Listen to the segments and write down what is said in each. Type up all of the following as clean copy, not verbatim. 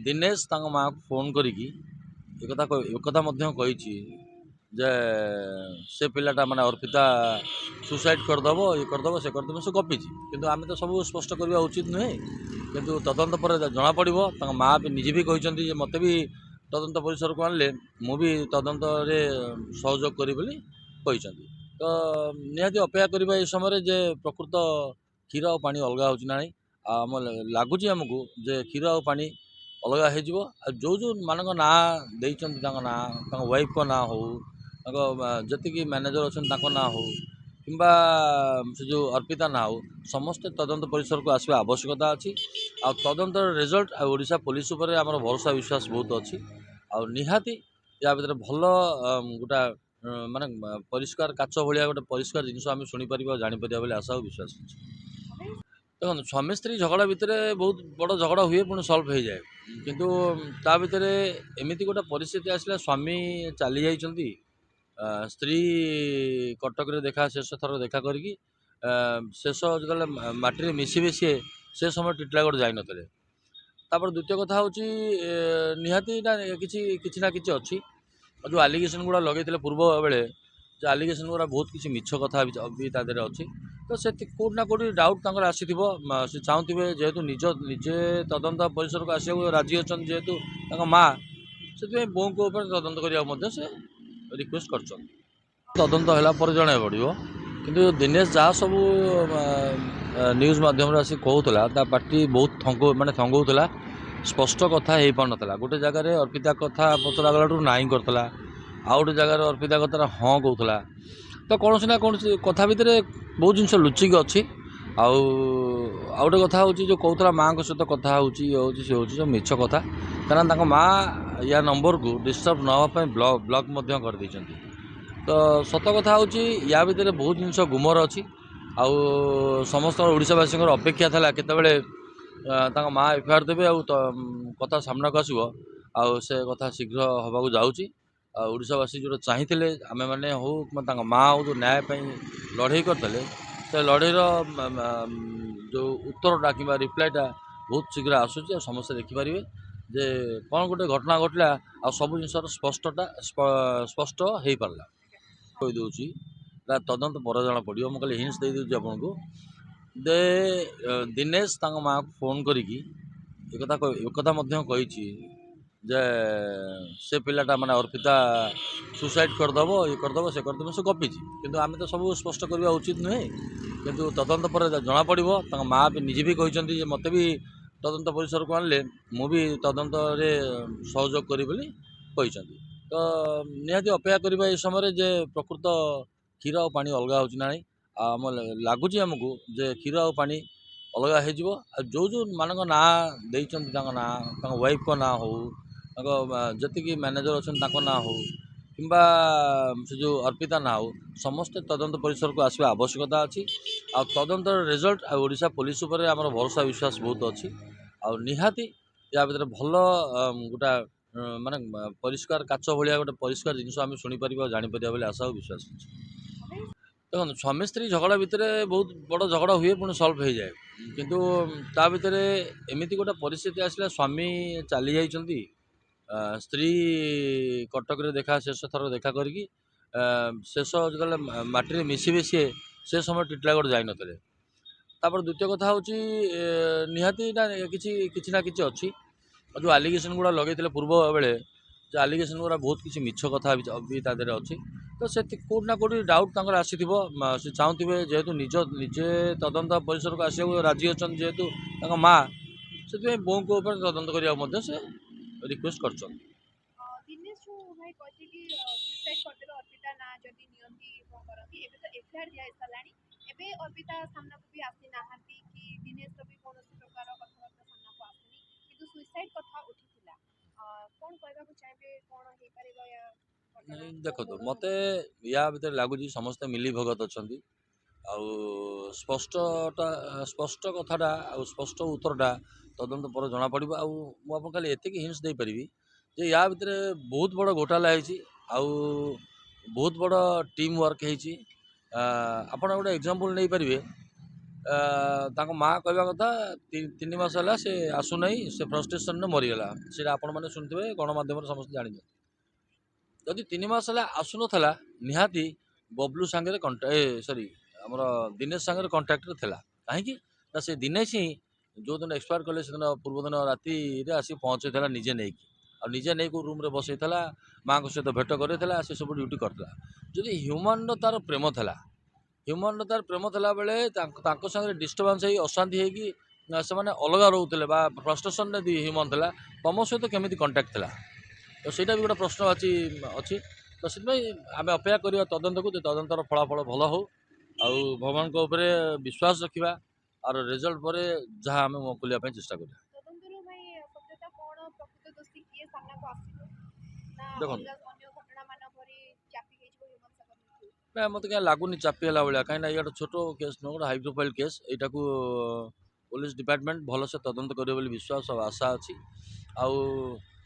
दिनेश तांको माँ को फोन करिकी एकथा मध्य कही जे से पिलाटा माने अर्पिता सुसाइड करदेव ये करदेव से करदेव से गपी किंतु आम तो सब स्पष्ट करवा उचित नुहे किंतु तदंत पर जना पड़ो माँ भी निजे भी कहते मत भी तदंत परिसर को आनले मु भी तदंत सहयोग करी बोली कहते तो निहाती अपेक्षा करवा ये समय जे प्रकृत क्षीर और पानी अलग हो ना आम लगुच आमको जे क्षीर और पानी अलग हो जो जो मान ना ना वाइफ को ना हो जी मैनेजर अच्छा ना हो कि से जो अर्पिता ना हो समस्त तदंत परिसर को आसवा आवश्यकता अच्छी आ तदंत रिजल्ट ओडिशा पुलिस उपर आमर भरोसा विश्वास बहुत अच्छी आ निहाती या भर भल गोटा माने परिष्कार काच भाया गोटे परिष्कार जिन आम शुणिपर जापर बोले आशा और विश्वास अच्छी देखो स्वामी स्त्री झगड़ा भितर बहुत बड़ झगड़ा हुए पुणी सल्व हो जाए किंतु ता भितर एमती गोटे परिस्थिति आसला स्वामी चली जाइछंती स्त्री कटक देखा शेष थर देखा करके शेष जो माटी मिसबे सी से समय टिटलागढ़ जाई नथिले तापर द्वितीय कथा हूँ निहाती किसी ना कि अच्छी जो आलिगेसन गुड़ा लगे पूर्व बेले जो आलिगेसन गुड़ा बहुत किसी मिछ कथा भी ता देहरे अच्छी तो से कौट ना कौट डाउट आसी से चाहूे जेहेतु निजे तदंत परिसर को आसवा राजी अच्छा जेहेतु माँ से बों को तदंत करने से रिक्वेस्ट कर तदंत है जन पड़ो किंतु दिनेश जहाँ सब न्यूज मध्यम आसिक कहूला पार्टी बहुत माने थंगौला स्पष्ट कथा हो पार ना गोटे जगार अर्पिता कथा पचरा गला नाई करता आउ गोटे जगार अर्पिता कथा हाँ कहला तो कौन ना कौन कथा भितर बहुत जिन लुचिक अच्छी आउ गोटे कथा हूँ जो कहला माँ सहित कथा हो मिछ कथा कारण माँ या नंबर को डिस्टर्ब नापी ब्लॉक कर देइछंती तो सत कथा हूँ या भितर बहुत जिन गुमर अच्छी आउ समस्त ओडिशावासी अपेक्षा था केतबेले माँ एफआईआर देवे कथा सामना को आसो आउ से कथा शीघ्र हवाक जाऊँगी ओडिशावासी जो चाहिए आमे मैंने हो माँ हो जो न्याय लड़े करते से लड़ईर जो उत्तरटा कि रिप्लायटा बहुत शीघ्र आसूँ समस्त देखिपारे जे कौन गोटे घटना घटला आ सब जिन स्पष्टता स्पष्ट हो पारा कहीदे तदंत पर जना पड़ो मुझे हिंस दे दूसरी आपन को दे दिनेश माँ को फोन करिकी एकथा कही जे से पिलाटा माने अर्पिता सुसाइड करदेव ये करदेव से करदेव से गपी किंतु आम तो सब स्पष्ट करवा उचित नुहे किंतु तदंत पर जना पड़ो माँ भी निजे भी कहते मत भी तदंत परिसर को आनले मु भी तदंत सहयोग करी बोली कहते तो निहाती अपेक्षा करवा ये समय जे प्रकृत क्षीर और पानी अलग हो ना आम लगुच आमको जे क्षीर और पानी अलग हो जो जो मान ना ना वाइफ को ना हो जी मैनेजर अच्छा ना हो कि से जो अर्पिता ना हो समस्त तदंत परिसर को आसवा आवश्यकता अच्छी आ तदंत रिजल्ट ओडिशा पुलिस उपर आमर भरोसा विश्वास बहुत अच्छी आ निहाती या भर भल गोटा माने परिष्कार काच भाया गोटे परिष्कार जिन आम शुणिपर जापर बोले आशा और विश्वास अच्छी देखो स्वामी स्त्री झगड़ा भितर बहुत बड़ झगड़ा हुए पुणी सल्व हो जाए किंतु ता भितर एमती गोटे परिस्थिति आसला स्वामी चली जाइछंती स्त्री कटक देखा शेष थर देखा करके शेष जो माटी मिसबे सी से समय टिटलागढ़ जाई नथिले तापर द्वितीय कथा हूँ निहाती किसी ना कि अच्छी जो आलिगेसन गुड़ा लगे पूर्व बेले जो आलिगेसन गुड़ा बहुत किसी मिछ कथा भी ता देहरे अच्छी तो से कौट ना कौट डाउट आसी से चाहूे जेहेतु निजे तदंत परिसर को आसवा राजी अच्छा जेहेतु माँ से बों को तदंत करने से रिक्वेस्ट कर दिनेश जो भाई कहते कि सुसाइड करदेबे अर्पिता ना जदि नियंती कोन करंती एबे तो एफआईआर दिया सलाणी एबे अर्पिता सामना को भी आसी नाहंती कि दिनेश रो भी कोनोसी प्रकार कथाबार्ता सामना को आसनी किंतु सुसाइड कथा उठिथिला कोन कहबा को चाहबे कोन हे परिबो या घटना देखो तो मत या भर लगुच समस्ते मिली भगत अच्छा आउ स्पष्ट कथाटा आ स्पष्ट उत्तरटा तदंत पर जना पड़ो आउ खाली एतिक हिंस दे पारि जे या भितर बहुत बड़ घोटाला है आउ बहुत बड़ टीम वर्क है आपड़ गोटे एग्जांपल नहीं पारे ତାଙ୍କ ମାଆ କହିବା କଥା 3 ମାସ ହେଲା ସେ ଆସୁନାହିଁ, ସେ ଫ୍ରଷ୍ଟ୍ରେସନରେ ମରିଗଲା। ସେଇଟା ଆପଣମାନେ ଶୁଣିଥିବେ, ଗଣମାଧ୍ୟମରେ ସମସ୍ତେ ଜାଣିଛନ୍ତି। ଯଦି 3 ମାସ ହେଲା ଆସୁନଥିଲା, ନିହାତି ବବଲୁ ସାଙ୍ଗରେ ଆମର ଦିନେଶ ସାଙ୍ଗରେ କଣ୍ଟାକ୍ଟରେ ଥିଲା। କାହିଁକି ନା ସେ ଦିନେଶ ହିଁ ଯେଉଁଦିନ ଏକ୍ସପାୟାର କଲେ ସେଦିନ ପୂର୍ବଦିନ ରାତିରେ ଆସି ପହଞ୍ଚେଇଥିଲା ନିଜେ ନେଇକି, ଆଉ ନିଜେ ନେଇକି ରୁମ୍ରେ ବସେଇଥିଲା, ମାଆଙ୍କ ସହିତ ଭେଟ କରେଇଥିଲା, ସେ ସବୁ ଡ୍ୟୁଟି କରିଥିଲା। ଯଦି ହ୍ୟୁମାନ୍ର ତାର ପ୍ରେମ ଥିଲା, ହ୍ୟୁମାନ୍ର ତାର ପ୍ରେମ ଥିଲାବେଳେ ତାଙ୍କ ସାଙ୍ଗରେ ଡିଷ୍ଟର୍ବାନ୍ସ ହେଇ ଅଶାନ୍ତି ହେଇକି ସେମାନେ ଅଲଗା ରହୁଥିଲେ ବା ଫ୍ରଷ୍ଟ୍ରେସନରେ ହ୍ୟୁମାନ୍ ଥିଲା, ତମ ସହିତ କେମିତି କଣ୍ଟାକ୍ଟ ଥିଲା? ତ ସେଇଟା ବି ଗୋଟେ ପ୍ରଶ୍ନ ଅଛି। ତ ସେଥିପାଇଁ ଆମେ ଅପେକ୍ଷା କରିବା ତଦନ୍ତକୁ, ଯେ ତଦନ୍ତର ଫଳାଫଳ ଭଲ ହଉ, ଆଉ ଭଗବାନଙ୍କ ଉପରେ ବିଶ୍ୱାସ ରଖିବା, ଆର ରେଜଲ୍ଟ ପରେ ଯାହା ଆମେ ମୁହଁ ଖୋଲିବା ପାଇଁ ଚେଷ୍ଟା କରିବା। ତଦନ୍ତରୁ ଭାଇ ସତ୍ୟତା କଣ, ପ୍ରକୃତ ଦୋଷୀ କିଏ ସାମ୍ନାକୁ ଆସିବ ନା ଦେଖନ୍ତୁ, ଅଲଗା ଅନ୍ୟ ଘଟଣା ମାନ ପରି ଚାପି ହେଇଯିବ ହ୍ୟୁମାନ ସାଗର ମୃତ୍ୟୁ? ନା ମୋତେ କାହିଁ ଲାଗୁନି ଚାପି ହେଲା ଭଳିଆ, କାହିଁକିନା ଏଇଟା ଛୋଟ କେସ୍ ନୁହଁ, ଗୋଟେ ହାଇ ପ୍ରୋଫାଇଲ୍ କେସ୍। ଏଇଟାକୁ ପୋଲିସ ଡିପାର୍ଟମେଣ୍ଟ ଭଲସେ ତଦନ୍ତ କରିବ ବୋଲି ବିଶ୍ୱାସ ଆଉ ଆଶା ଅଛି। ଆଉ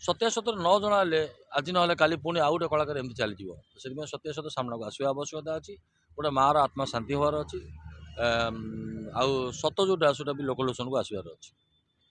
ସତ୍ୟାସତ୍ୟ ନ ଜଣାହେଲେ ଆଜି ନହେଲେ କାଲି ପୁଣି ଆଉ ଗୋଟେ କଳାକାର ଏମିତି ଚାଲିଯିବ। ସେଥିପାଇଁ ସତ୍ୟାସତ୍ୟ ସାମ୍ନାକୁ ଆସିବା ଆବଶ୍ୟକତା ଅଛି। ଗୋଟେ ମାଆର ଆତ୍ମା ଶାନ୍ତି ହେବାର ଅଛି, ଆଉ ସତ ଯେଉଁଟା ସେଇଟା ବି ଲୋକଲୋଚନକୁ ଆସିବାର ଅଛି।